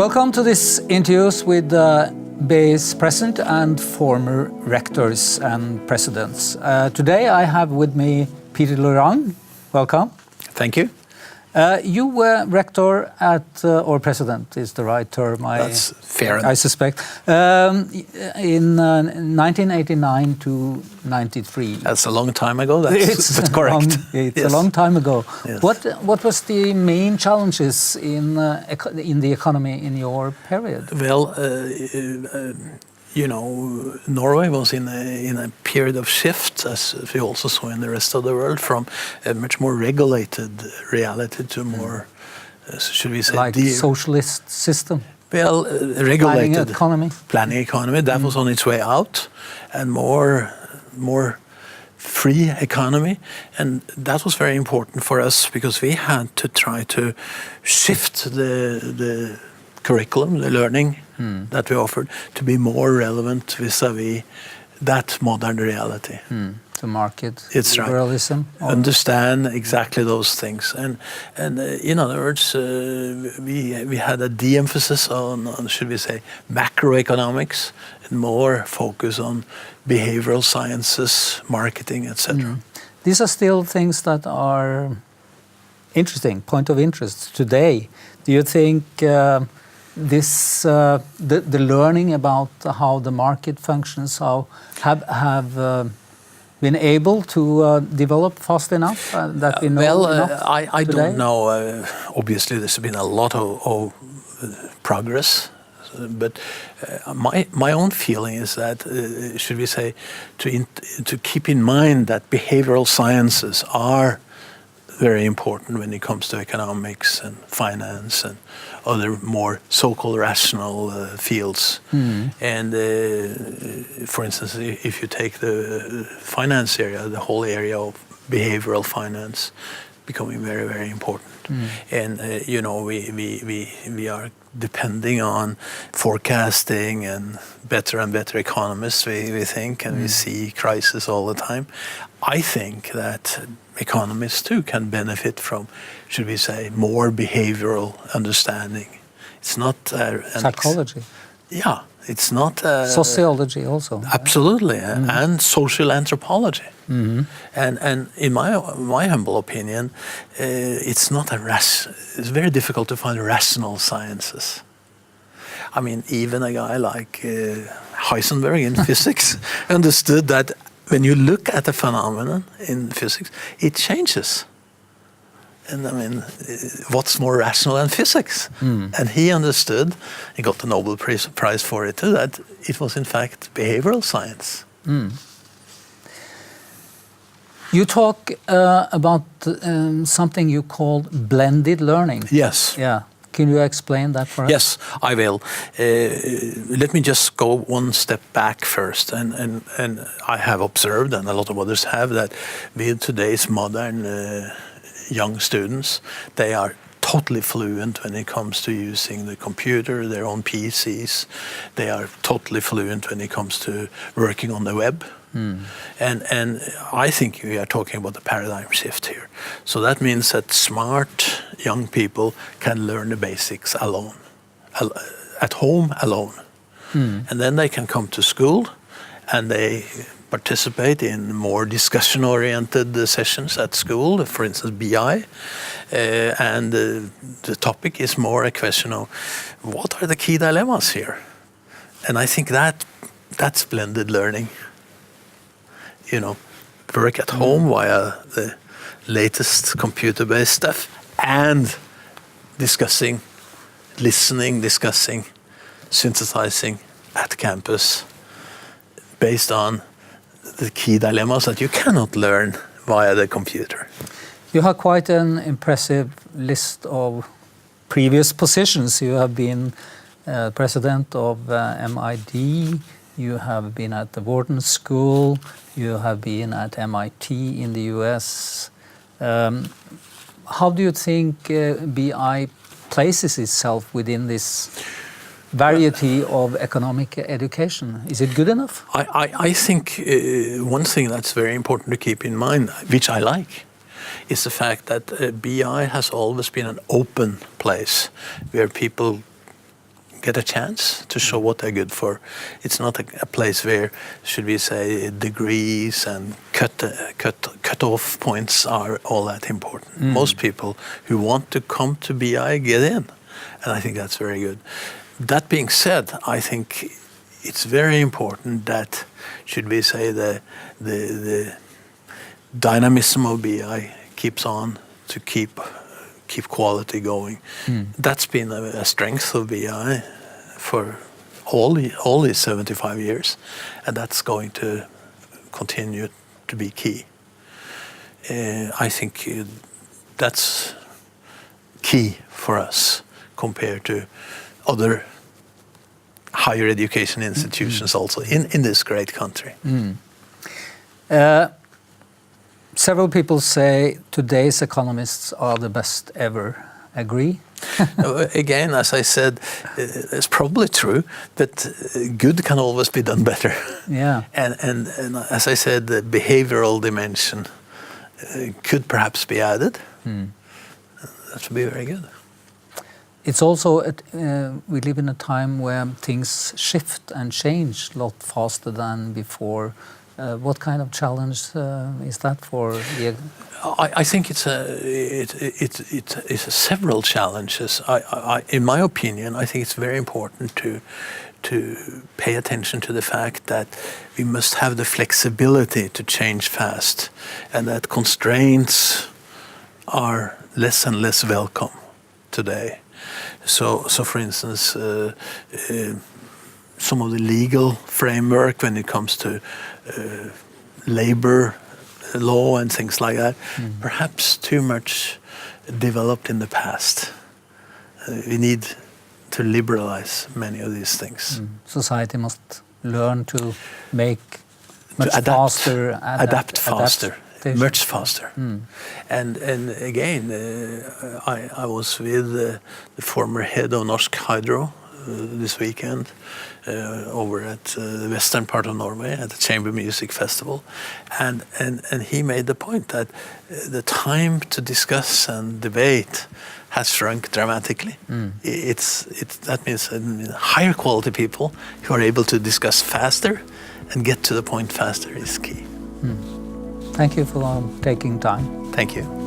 Welcome to this interviews with BI's present and former rectors and presidents. Today I have with me Peter Lorange. Welcome. Thank you. You were rector at, or president is the right term, That's fair enough. I suspect, in 1989 to 93. That's a long time ago, that's correct. It's Yes. a long time ago. Yes. What was the main challenges in the economy in your period? Well, you know, Norway was in a period of shift, as we also saw in the rest of the world, from a much more regulated reality to more, should we say, Like socialist system? well, regulated planning economy. That was on its way out, and more free economy, and that was very important for us because we had to try to shift the curriculum, the learning that we offered, to be more relevant vis-a-vis that modern reality. The market, It's right. liberalism. Understand exactly those things, and in other words, we had a de-emphasis on should we say macroeconomics and more focus on behavioral sciences, marketing, etc. These are still things that are interesting, point of interest today. Do you think the learning about how the market functions have been able to develop fast enough that we know enough I today? don't know. Obviously, there's been a lot of progress, but my own feeling is that should we say to keep in mind that behavioral sciences are very important when it comes to economics and finance and other more so-called rational fields. And for instance, if you take the finance area, the whole area of behavioral finance becoming very, very important. And you know, we are depending on forecasting and better economists, we think, and we see crisis all the time. I think that economists too can benefit from, should we say, more behavioral understanding. It's not psychology. Yeah, it's not sociology also. Absolutely, and social anthropology. And in my humble opinion, it's very difficult to find rational sciences. I mean, even a guy like Heisenberg in physics understood that when you look at a phenomenon in physics, it changes. And I mean, what's more rational than physics? And he understood, he got the Nobel Prize for it too, that it was in fact behavioral science. You talk about something you call blended learning. Yes. Yeah. Can you explain that for us? Yes, I will. Let me just go one step back first. And I have observed, and a lot of others have, that with today's modern young students, they are totally fluent when it comes to using the computer, their own PCs. They are totally fluent when it comes to working on the web. And I think we are talking about a paradigm shift here. So that means that smart young people can learn the basics alone, at home alone. And then they can come to school and they participate in more discussion-oriented sessions at school, for instance, BI. And the topic is more a question of what are the key dilemmas here? And I think that's blended learning. You know, work at home via the latest computer-based stuff and discussing, synthesizing at campus based on the key dilemmas that you cannot learn via the computer. You have quite an impressive list of previous positions. You have been president of MIT, you have been at the Wharton School, you have been at MIT in the US. How do you think BI places itself within this variety of economic education? Is it good enough? I think one thing that's very important to keep in mind, which I like, is the fact that BI has always been an open place where people get a chance to show what they're good for. It's not a place where, should we say, degrees and cut-off points are all that important. Most people who want to come to BI get in, and I think that's very good. That being said, I think it's very important that, should we say, the dynamism of BI keeps on to keep quality going. That's been a strength of BI for all these 75 years, and that's going to continue to be key. I think that's key for us compared to other higher education institutions also in this great country. Several people say today's economists are the best ever. Agree? Again, as I said, it's probably true, but good can always be done better. Yeah. And as I said, the behavioral dimension could perhaps be added. That would be very good. It's also, we live in a time where things shift and change a lot faster than before. What kind of challenge is that for the? I think it's several challenges. In my opinion, I think it's very important to pay attention to the fact that we must have the flexibility to change fast, and that constraints are less and less welcome today. So for instance, some of the legal framework when it comes to labor law and things like that, perhaps too much developed in the past. We need to liberalize many of these things. Society must learn to make much adapt faster. Much faster. And again, I was with the former head of Norsk Hydro this weekend over at the western part of Norway at the Chamber Music Festival, and he made the point that the time to discuss and debate has shrunk dramatically. That means higher quality people who are able to discuss faster and get to the point faster is key. Thank you for taking time. Thank you.